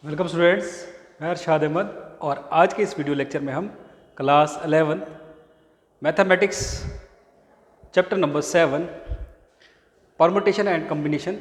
Welcome students, मैं अरशाद अहमद और आज के इस वीडियो लेक्चर में हम class 11 mathematics chapter number 7 permutation and combination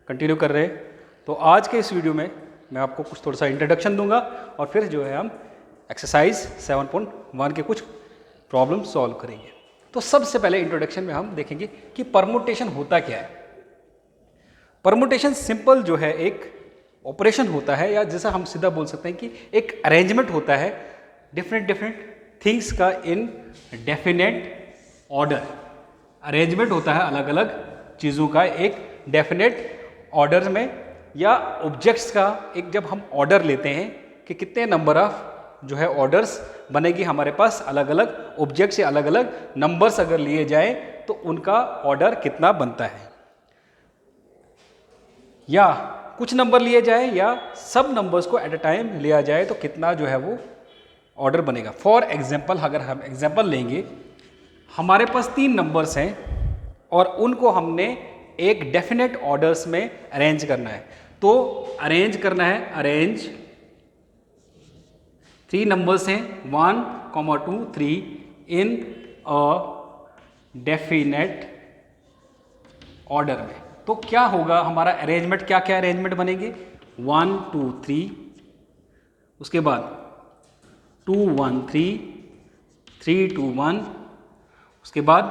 continue कर रहे हैं। तो आज के इस वीडियो में मैं आपको कुछ थोड़ा सा इंट्रोडक्शन दूंगा और फिर जो है हम एक्सरसाइज 7.1 के कुछ प्रॉब्लम सॉल्व करेंगे। तो सबसे पहले इंट्रोडक्शन में हम देखेंगे कि परमुटेशन होता क्या है। परमुटेशन सिंपल जो है एक ऑपरेशन होता है, या जैसा हम सीधा बोल सकते हैं कि एक अरेंजमेंट होता है डिफरेंट थिंग्स का इन डेफिनेट ऑर्डर। अरेंजमेंट होता है अलग अलग चीज़ों का एक डेफिनेट ऑर्डर में, या ऑब्जेक्ट्स का एक जब हम ऑर्डर लेते हैं कि कितने नंबर ऑफ जो है ऑर्डर्स बनेगी हमारे पास, अलग अलग ऑब्जेक्ट्स या अलग अलग नंबर्स अगर लिए जाए तो उनका ऑर्डर कितना बनता है, या कुछ नंबर लिए जाए या सब नंबर्स को एट अ टाइम लिया जाए तो कितना जो है वो ऑर्डर बनेगा। फॉर एग्जांपल अगर हम एग्जांपल लेंगे, हमारे पास 3 नंबर्स हैं और उनको हमने एक डेफिनेट ऑर्डर्स में अरेंज करना है। तो अरेंज करना है, अरेंज 3 नंबर्स हैं 1, 2, 3 इन अ डेफिनेट ऑर्डर में। तो क्या होगा हमारा अरेंजमेंट, क्या क्या अरेंजमेंट बनेंगे, 1, 2, 3, उसके बाद 2, 1, 3, 3, 2, 1, उसके बाद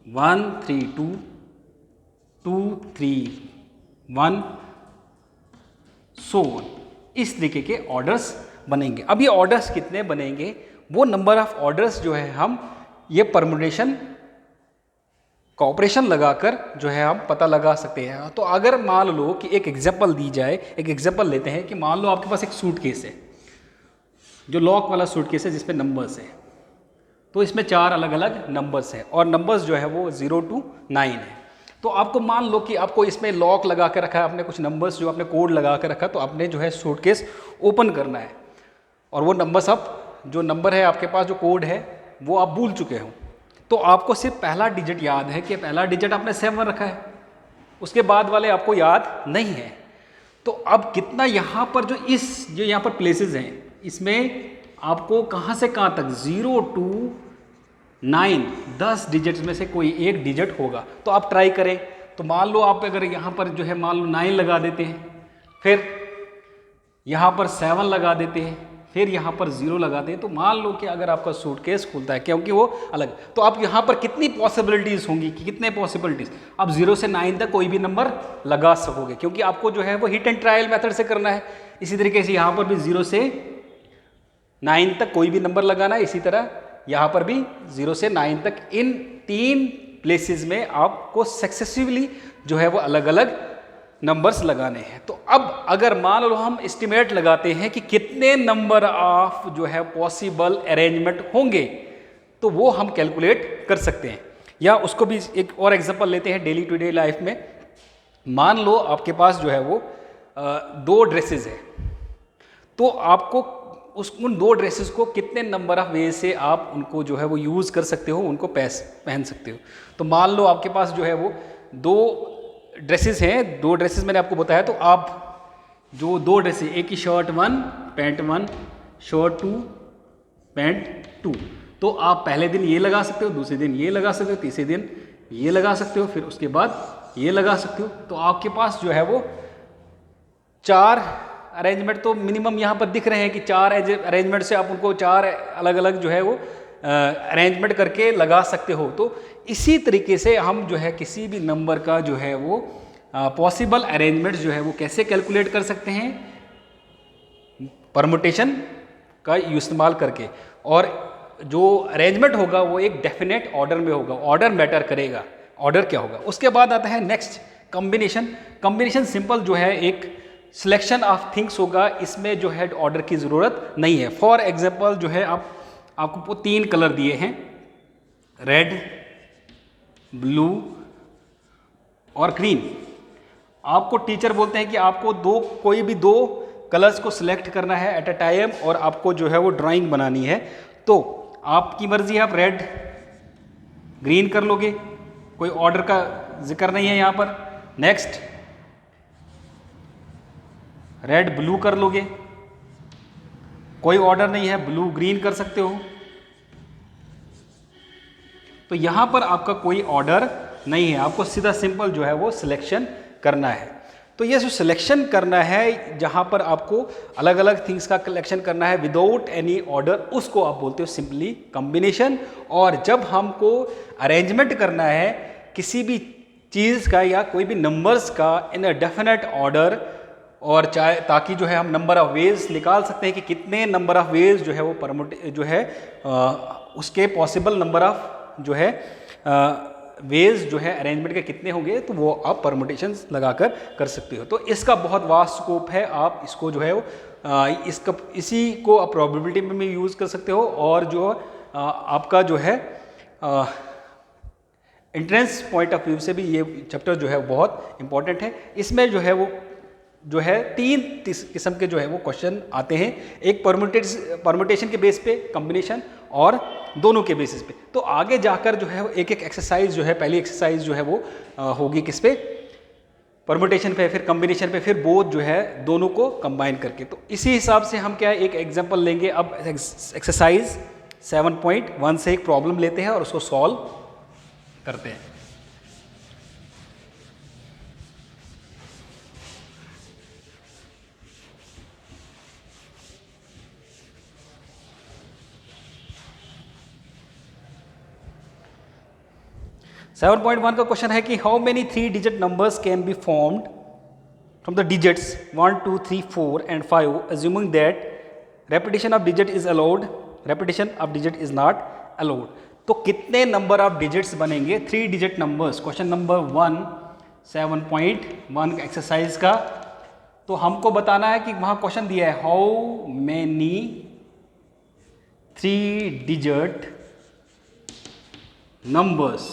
1, 3, 2, 2, 3, 1, सो ऑन। इस तरीके के ऑर्डर्स बनेंगे। अब ये ऑर्डर्स कितने बनेंगे, वो नंबर ऑफ ऑर्डर्स जो है हम ये परमुटेशन का ऑपरेशन लगाकर जो है हम पता लगा सकते हैं। तो अगर मान लो कि एक एग्जांपल दी जाए, एक एग्जांपल लेते हैं कि मान लो आपके पास एक सूटकेस है, जो लॉक वाला सूटकेस है जिसमें नंबर्स है। तो इसमें 4 अलग अलग नंबर्स हैं और नंबर्स जो है वो 0 to 9 है। तो आपको मान लो कि आपको इसमें लॉक लगा के रखा है, आपने कुछ नंबर्स जो आपने कोड लगा के रखा, तो आपने जो है सूटकेस ओपन करना है और वो नंबर्स आप जो नंबर है आपके पास, जो कोड है वो आप भूल चुके हो। तो आपको सिर्फ पहला डिजिट याद है कि पहला डिजिट आपने 7 रखा है, उसके बाद वाले आपको याद नहीं है। तो अब कितना यहाँ पर जो यहाँ पर प्लेसेस हैं, इसमें आपको कहाँ से कहाँ तक 0 to 9 10 डिजिट्स में से कोई एक डिजिट होगा। तो आप ट्राई करें। तो मान लो आप अगर यहाँ पर जो है मान लो 9 लगा देते हैं, फिर यहाँ पर 7 लगा देते हैं, फिर यहाँ पर 0 लगाते हैं, तो मान लो कि अगर आपका सूटकेस खुलता है, क्योंकि वो अलग, तो आप यहाँ पर कितनी पॉसिबिलिटीज़ होंगी, कि कितने पॉसिबिलिटीज़, आप 0 से 9 तक कोई भी नंबर लगा सकोगे, क्योंकि आपको जो है वो हिट एंड ट्रायल मेथड से करना है। इसी तरीके से यहाँ पर भी 0 से 9 तक कोई भी नंबर लगाना है, इसी तरह यहाँ पर भी 0 से 9 तक इन 3 प्लेसेस में आपको सक्सेसिवली जो है वो अलग अलग नंबर्स लगाने हैं। तो अब अगर मान लो हम एस्टिमेट लगाते हैं कि कितने नंबर ऑफ जो है पॉसिबल अरेंजमेंट होंगे, तो वो हम कैलकुलेट कर सकते हैं। या उसको भी एक और एग्जांपल लेते हैं डेली टू डे लाइफ में। मान लो आपके पास जो है वो 2 ड्रेसेस है, तो आपको उन 2 ड्रेसेस को कितने नंबर ऑफ वे से आप उनको जो है वो यूज़ कर सकते हो, उनको पहन सकते हो। तो मान लो आपके पास जो है वो 2 ड्रेसेस हैं, 2 ड्रेसेस मैंने आपको बताया। तो आप जो 2 ड्रेसेस, एक ही शर्ट 1, पैंट 1, शर्ट 2, पैंट 2, तो आप पहले दिन ये लगा सकते हो, दूसरे दिन ये लगा सकते हो, तीसरे दिन ये लगा सकते हो, फिर उसके बाद ये लगा सकते हो। तो आपके पास जो है वो 4 अरेंजमेंट तो मिनिमम यहाँ पर दिख रहे हैं कि 4 अरेंजमेंट से आप उनको 4 अलग अलग जो है वो अरेंजमेंट करके लगा सकते हो। तो इसी तरीके से हम जो है किसी भी नंबर का जो है वो पॉसिबल अरेंजमेंट जो है वो कैसे कैलकुलेट कर सकते हैं, परमुटेशन का इस्तेमाल करके। और जो अरेंजमेंट होगा वो एक डेफिनेट ऑर्डर में होगा, ऑर्डर मैटर करेगा, ऑर्डर क्या होगा। उसके बाद आता है नेक्स्ट कॉम्बिनेशन। कॉम्बिनेशन सिंपल जो है एक सिलेक्शन ऑफ थिंग्स होगा, इसमें जो है ऑर्डर की ज़रूरत नहीं है। फॉर एग्जांपल जो है आपको 3 कलर दिए हैं, रेड, ब्लू और ग्रीन। आपको टीचर बोलते हैं कि आपको कोई भी 2 कलर्स को सिलेक्ट करना है एट अ टाइम और आपको जो है वो ड्राइंग बनानी है। तो आपकी मर्जी है, आप रेड ग्रीन कर लोगे, कोई ऑर्डर का जिक्र नहीं है यहाँ पर। नेक्स्ट रेड ब्लू कर लोगे, कोई ऑर्डर नहीं है, ब्लू ग्रीन कर सकते हो। तो यहाँ पर आपका कोई ऑर्डर नहीं है, आपको सीधा सिंपल जो है वो सिलेक्शन करना है। तो ये जो सिलेक्शन करना है, जहाँ पर आपको अलग अलग थिंग्स का कलेक्शन करना है विदाउट एनी ऑर्डर, उसको आप बोलते हो सिंपली कॉम्बिनेशन। और जब हमको अरेंजमेंट करना है किसी भी चीज़ का या कोई भी नंबर्स का इन अ डेफिनेट ऑर्डर, और चाहे ताकि जो है हम नंबर ऑफ वेज निकाल सकते हैं कि कितने नंबर ऑफ वेज जो है वो परमुट जो है उसके पॉसिबल नंबर ऑफ जो है वेज जो है अरेंजमेंट के कितने होंगे, तो वो आप परमुटेशंस लगाकर कर सकते हो। तो इसका बहुत वास्ट स्कोप है, आप इसको जो है वो इसका इसी को आप प्रोबेबिलिटी में भी यूज़ कर सकते हो, और जो आपका जो है एंट्रेंस पॉइंट ऑफ व्यू से भी ये चैप्टर जो है बहुत इंपॉर्टेंट है। इसमें जो है वो जो है 3 किस्म के जो है वो क्वेश्चन आते हैं, एक परमुटेशन के बेस पे, कॉम्बिनेशन, और दोनों के बेसिस पे। तो आगे जाकर जो है वो एक एक एक्सरसाइज जो है, पहली एक्सरसाइज जो है वो होगी किस पे, परमुटेशन पे, फिर कॉम्बिनेशन पे, फिर बोथ जो है दोनों को कंबाइन करके। तो इसी हिसाब से हम क्या है एक एग्जांपल लेंगे। अब एक्सरसाइज 7.1 से एक प्रॉब्लम लेते हैं और उसको सॉल्व करते हैं। सेवन पॉइंट वन का क्वेश्चन है कि how many 3 digit numbers can be formed from the digits 1 2 3 4 and 5 assuming that repetition of digit is allowed, repetition of digit is not allowed। तो कितने नंबर ऑफ डिजिट्स बनेंगे 3 digit numbers, question number 1 7.1 exercise का। तो हमको बताना है कि वहाँ क्वेश्चन दिया है how many 3 digit numbers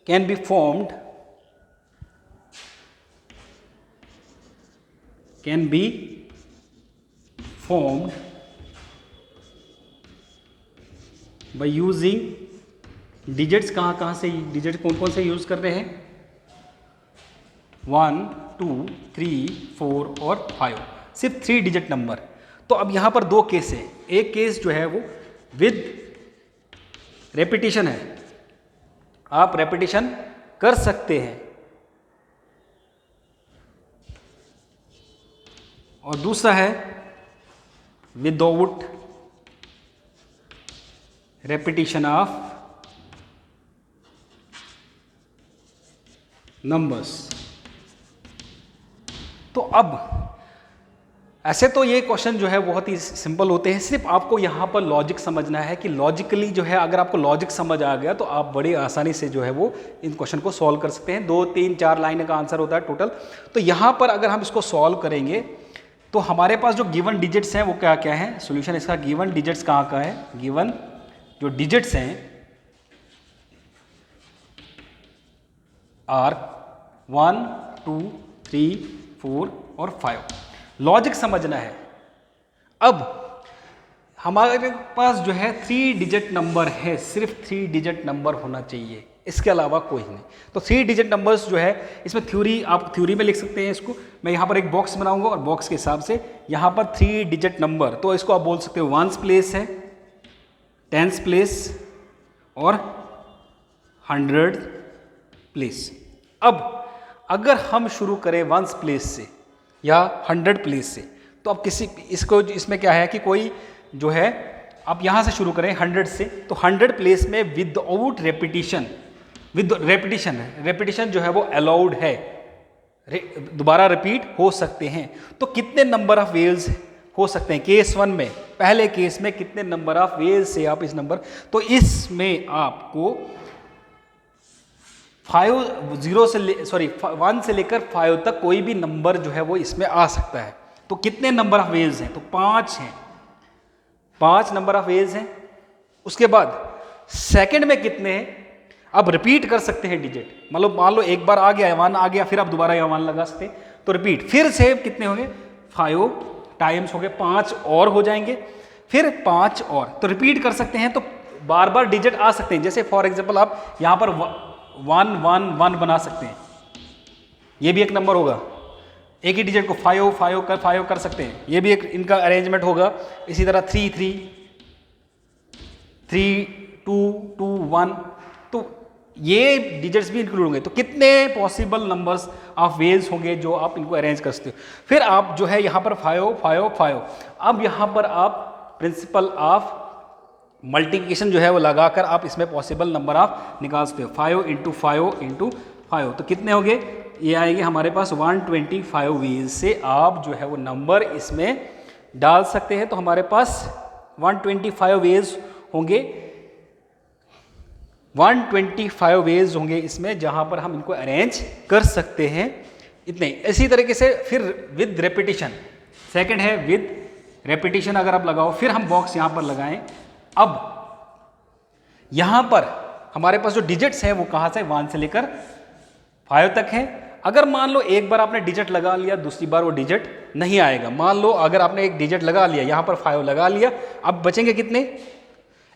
can be formed by using digits. कहाँ से डिजिट कौन से यूज कर रहे हैं, 1 2 3 4 और 5, सिर्फ 3 डिजिट नंबर। तो अब यहाँ पर 2 केस है, एक केस जो है वो विद रेपिटेशन है, आप रेपिटेशन कर सकते हैं, और दूसरा है विदाउट रेपिटेशन ऑफ नंबर्स। तो अब ऐसे तो ये क्वेश्चन जो है बहुत ही सिंपल होते हैं, सिर्फ आपको यहाँ पर लॉजिक समझना है कि लॉजिकली जो है अगर आपको लॉजिक समझ आ गया तो आप बड़ी आसानी से जो है वो इन क्वेश्चन को सॉल्व कर सकते हैं। 2 3 4 लाइन का आंसर होता है टोटल। तो यहाँ पर अगर हम इसको सॉल्व करेंगे तो हमारे पास जो गिवन डिजिट्स हैं वो क्या क्या है, सोल्यूशन इसका गिवन डिजिट्स कहाँ का है, गिवन जो डिजिट्स हैं आर 1 2 3 4 और 5। लॉजिक समझना है। अब हमारे पास जो है 3 डिजिट नंबर है, सिर्फ 3 डिजिट नंबर होना चाहिए, इसके अलावा कोई नहीं। तो 3 डिजिट नंबर्स जो है इसमें थ्योरी, आप थ्योरी में लिख सकते हैं इसको। मैं यहाँ पर एक बॉक्स बनाऊंगा और बॉक्स के हिसाब से यहाँ पर 3 डिजिट नंबर, तो इसको आप बोल सकते हो 1s प्लेस है, 10s प्लेस और 100 प्लेस। अब अगर हम शुरू करें 1s प्लेस से या 100 प्लेस से, तो अब किसी इसको इसमें क्या है कि कोई जो है आप यहाँ से शुरू करें 100 से, तो 100 प्लेस में विदाउट रेपिटेशन, विद रेपिटेशन है, रेपिटेशन जो है वो अलाउड है, दोबारा रिपीट हो सकते हैं। तो कितने नंबर ऑफ वेव्स हो सकते हैं केस 1 में, पहले केस में कितने नंबर ऑफ वेव्स से आप इस नंबर, तो इसमें आपको 1 से लेकर 5 तक कोई भी नंबर जो है वो इसमें आ सकता है। तो कितने नंबर ऑफ वेव्स हैं, तो 5 हैं, 5 नंबर ऑफ वेव्स हैं। उसके बाद सेकंड में कितने हैं, आप रिपीट कर सकते हैं डिजिट, मतलब मान लो एक बार आ गया 1 आ गया, फिर आप दोबारा 1 लगा सकते हैं, तो रिपीट, फिर से कितने होंगे 5 टाइम्स हो गए, 5 और हो जाएंगे, फिर 5 और, तो रिपीट कर सकते हैं। तो बार बार डिजिट आ सकते हैं। जैसे फॉर एग्जांपल आप यहाँ पर वन वन वन बना सकते हैं, ये भी एक नंबर होगा। एक ही डिजिट को फाइव कर सकते हैं, ये भी एक इनका अरेंजमेंट होगा। इसी तरह 3 3 3 2 2 1, तो ये डिजिट्स भी इंक्लूड होंगे। तो कितने पॉसिबल नंबर्स ऑफ वेज होंगे जो आप इनको अरेंज कर सकते हो। फिर आप जो है यहाँ पर 5 5 5, अब यहाँ पर आप प्रिंसिपल ऑफ मल्टीप्लिकेशन जो है वो लगाकर आप इसमें पॉसिबल नंबर आप निकाल सकते हो। 5 इंटू 5 इंटू 5, तो कितने होंगे, ये आएंगे हमारे पास 125 वेज से आप जो है वो नंबर इसमें डाल सकते हैं। तो हमारे पास 125 वेज होंगे, 125 वेज होंगे इसमें, जहां पर हम इनको अरेंज कर सकते हैं। इतने इसी तरीके से फिर विद रेपिटेशन, सेकंड है विद रेपिटेशन। अगर आप लगाओ, फिर हम बॉक्स यहां पर लगाएं। अब यहां पर हमारे पास जो डिजिट्स हैं वो कहां से, 1 से लेकर 5 तक हैं। अगर मान लो एक बार आपने डिजिट लगा लिया, दूसरी बार वो डिजिट नहीं आएगा। मान लो अगर आपने एक डिजिट लगा लिया, यहां पर 5 लगा लिया, अब बचेंगे कितने,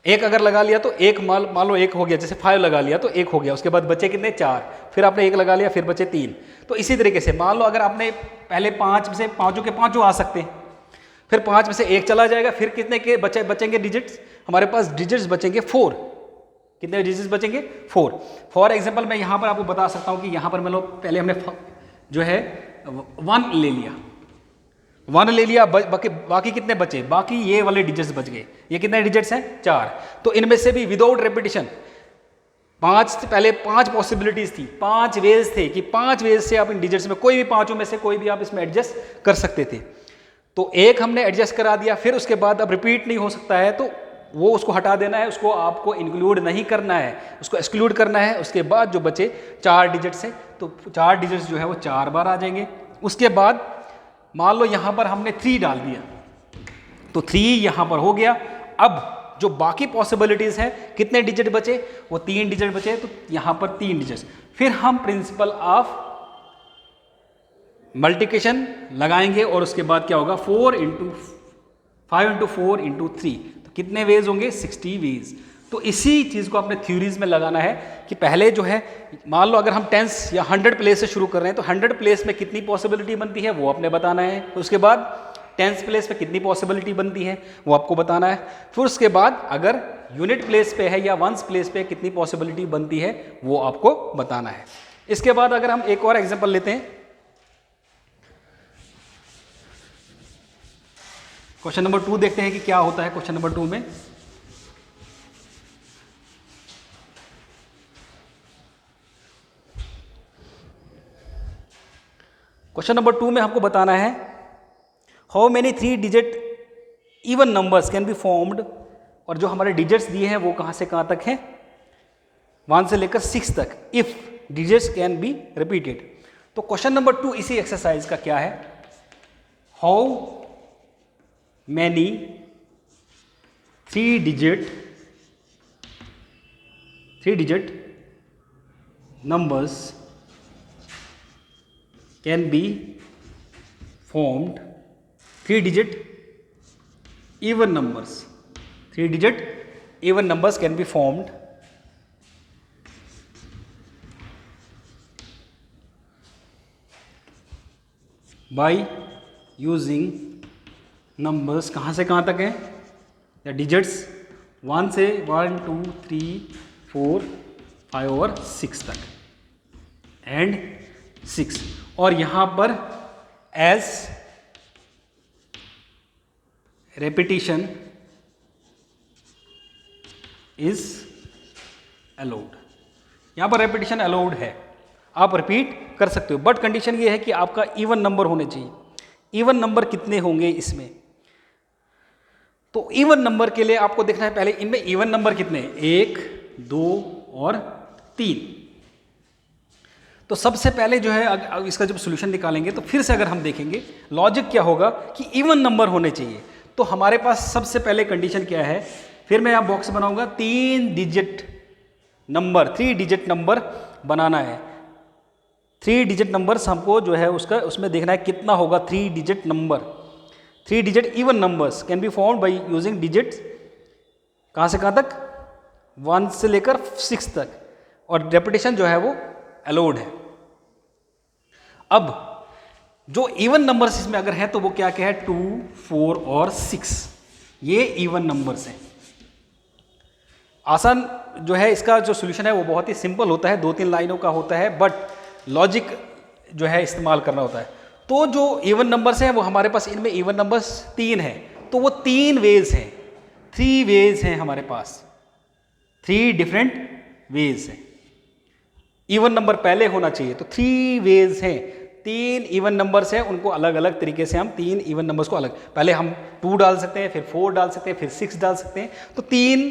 एक अगर लगा लिया तो एक, मान लो एक हो गया, जैसे 5 लगा लिया तो एक हो गया, उसके बाद बचे कितने, 4, फिर आपने एक लगा लिया, फिर बचे 3। तो इसी तरीके से मान लो अगर आपने पहले 5 में से पाँचों के पाँचों आ सकते हैं, फिर 5 में से एक चला जाएगा, फिर कितने के बचेंगे डिजिट्स, हमारे पास डिजिट्स बचेंगे 4। कितने डिजिट्स बचेंगे, 4। फॉर एग्जाम्पल मैं यहाँ पर आपको बता सकता हूँ कि यहाँ पर मान लो पहले हमने जो है 1 ले लिया, 1 ले लिया, बाकी कितने बचे, बाकी ये वाले डिजिट्स बच गए। ये कितने डिजिट्स हैं, 4। तो इनमें से भी विदाउट रेपिटेशन 5 से पहले 5 पॉसिबिलिटीज थी, 5 वेज थे कि 5 वेज से आप इन डिजिट्स में कोई भी पांचों में से कोई भी आप इसमें एडजस्ट कर सकते थे। तो एक हमने एडजस्ट करा दिया, फिर उसके बाद अब रिपीट नहीं हो सकता है, तो वो उसको हटा देना है, उसको आपको इंक्लूड नहीं करना है, उसको एक्सक्लूड करना है। उसके बाद जो बचे 4 डिजिट्स हैं, तो 4 डिजिट्स जो है वो 4 बार आ जाएंगे। उसके बाद मान लो यहाँ पर हमने 3 डाल दिया, तो 3 यहाँ पर हो गया। अब जो बाकी पॉसिबिलिटीज़ हैं, कितने डिजिट बचे, वो 3 डिजिट बचे, तो यहाँ पर 3 डिजिट्स। फिर हम प्रिंसिपल ऑफ मल्टीप्लिकेशन लगाएंगे और उसके बाद क्या होगा, 5 इंटू 4 इंटू 3, तो कितने वेज होंगे, 60 वेज। तो इसी चीज़ को अपने थ्योरीज में लगाना है कि पहले जो है मान लो अगर हम 10 या 100 प्लेस से शुरू कर रहे हैं, तो 100 प्लेस में कितनी पॉसिबिलिटी बनती है वो आपने बताना है। उसके बाद 10th प्लेस पे कितनी पॉसिबिलिटी बनती है वो आपको बताना है। फिर उसके बाद अगर यूनिट प्लेस पे है या वंस प्लेस पे कितनी पॉसिबिलिटी बनती है वो आपको बताना है। इसके बाद अगर हम एक और एग्जांपल लेते हैं, क्वेश्चन नंबर 2 देखते हैं कि क्या होता है क्वेश्चन नंबर 2 में। क्वेश्चन नंबर 2 में हमको बताना है how many 3 digit even numbers can be formed, और जो हमारे डिजिट्स दिए हैं वो कहां से कहां तक हैं, 1 से लेकर 6 तक, if digits can be repeated. तो क्वेश्चन नंबर 2 इसी एक्सरसाइज का क्या है, how many 3 digit numbers can be formed, 3 digit even numbers, 3 digit even numbers can be formed by using numbers, कहाँ से कहाँ तक है, या डिजिट्स 1 से 1 2 3 4 5 और 6 तक, एंड 6, और यहाँ पर एज रेपिटेशन इज अलाउड। यहाँ पर रेपिटेशन अलाउड है, आप रिपीट कर सकते हो, बट कंडीशन ये है कि आपका इवन नंबर होने चाहिए। इवन नंबर कितने होंगे इसमें, तो इवन नंबर के लिए आपको देखना है पहले इनमें इवन नंबर कितने, 1 2 और 3। तो सबसे पहले जो है इसका जब सॉल्यूशन निकालेंगे तो फिर से अगर हम देखेंगे लॉजिक क्या होगा कि इवन नंबर होने चाहिए। तो हमारे पास सबसे पहले कंडीशन क्या है, फिर मैं यहाँ बॉक्स बनाऊंगा, 3 डिजिट नंबर बनाना है। 3 डिजिट नंबर्स हमको जो है उसमें देखना है कितना होगा 3 digit number. 3 digit even numbers can be formed by using digits कहाँ से कहाँ तक, 1 से लेकर 6 तक। और रेपिटेशन जो है वो अलाउड है। अब जो इवन नंबर्स इसमें अगर है तो वो क्या क्या है, 2, 4 और 6, ये इवन नंबर्स हैं। आसान जो है इसका जो सोल्यूशन है वो बहुत ही सिंपल होता है, 2-3 लाइनों का होता है, बट लॉजिक जो है इस्तेमाल करना होता है। तो जो इवन नंबर्स हैं वो हमारे पास, इनमें इवन नंबर्स 3 हैं, तो वो 3 वेज हैं, 3 वेज हैं हमारे पास, 3 डिफरेंट वेज हैं। इवन नंबर पहले होना चाहिए, तो 3 वेज हैं, 3 इवन नंबर्स हैं, उनको अलग अलग तरीके से हम 3 इवन नंबर्स को अलग, पहले हम 2 डाल सकते हैं, फिर 4 डाल सकते हैं, फिर 6 डाल सकते हैं, तो 3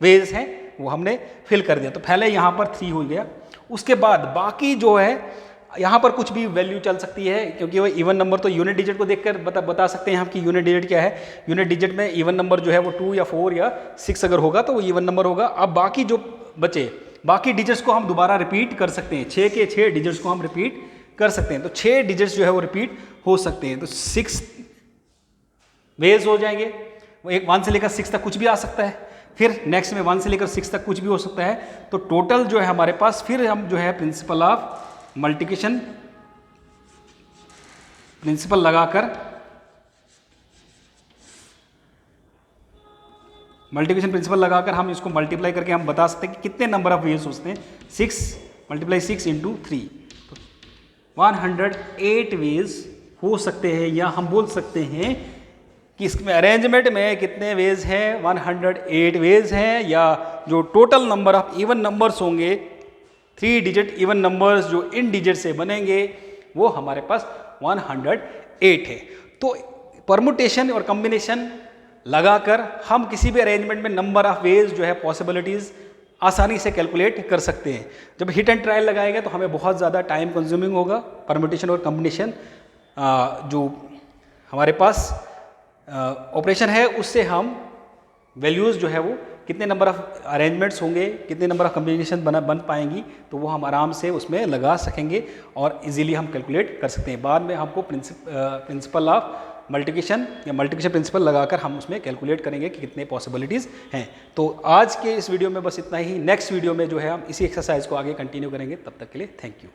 वेज हैं वो हमने फिल कर दिया। तो पहले यहाँ पर 3 हो गया, उसके बाद बाकी जो है यहाँ पर कुछ भी वैल्यू चल सकती है, क्योंकि वो इवन नंबर तो यूनिट डिजिट को देखकर बता सकते हैं हम कि यूनिट डिजिट क्या है। यूनिट डिजिट में इवन नंबर जो है वो 2 या 4 या 6 अगर होगा तो वो इवन नंबर होगा। अब बाकी जो बचे, बाकी डिजिट्स को हम दोबारा रिपीट कर सकते हैं, 6 के 6 डिजिट्स को हम रिपीट कर सकते हैं, तो 6 डिजिट्स जो है वो रिपीट हो सकते हैं, तो 6 वेज हो जाएंगे। वो एक 1 से लेकर 6 तक कुछ भी आ सकता है, फिर नेक्स्ट में 1 से लेकर 6 तक कुछ भी हो सकता है। तो टोटल जो है हमारे पास, फिर हम जो है प्रिंसिपल ऑफ मल्टीप्लिकेशन प्रिंसिपल लगाकर मल्टीप्लिकेशन प्रिंसिपल लगाकर हम इसको मल्टीप्लाई करके हम बता सकते हैं कि कितने नंबर ऑफ वेज होते हैं। 6 × 6 × 3, तो 108 वेज हो सकते हैं, या हम बोल सकते हैं कि इसमें अरेंजमेंट में कितने वेज हैं, 108 वेज हैं, या जो total number of even numbers होंगे, 3 डिजिट इवन नंबर्स जो इन डिजिट से बनेंगे, वो हमारे पास 108 है। तो परमुटेशन और कॉम्बिनेशन लगाकर हम किसी भी अरेंजमेंट में नंबर ऑफ वेज जो है पॉसिबिलिटीज़ आसानी से कैलकुलेट कर सकते हैं। जब हिट एंड ट्रायल लगाएंगे तो हमें बहुत ज़्यादा टाइम कंज्यूमिंग होगा। परमुटेशन और कॉम्बिनेशन जो हमारे पास ऑपरेशन है, उससे हम वैल्यूज़ जो है वो कितने नंबर ऑफ अरेंजमेंट्स होंगे, कितने नंबर ऑफ कॉम्बिनेशन बन पाएंगी, तो वो हम आराम से उसमें लगा सकेंगे और इजीली हम कैलकुलेट कर सकते हैं। बाद में हमको प्रिंसिपल ऑफ मल्टीप्लिकेशन या मल्टीप्लिकेशन प्रिंसिपल लगाकर हम उसमें कैलकुलेट करेंगे कि कितने पॉसिबिलिटीज़ हैं। तो आज के इस वीडियो में बस इतना ही। नेक्स्ट वीडियो में जो है हम इसी एक्सरसाइज को आगे कंटिन्यू करेंगे। तब तक के लिए थैंक यू।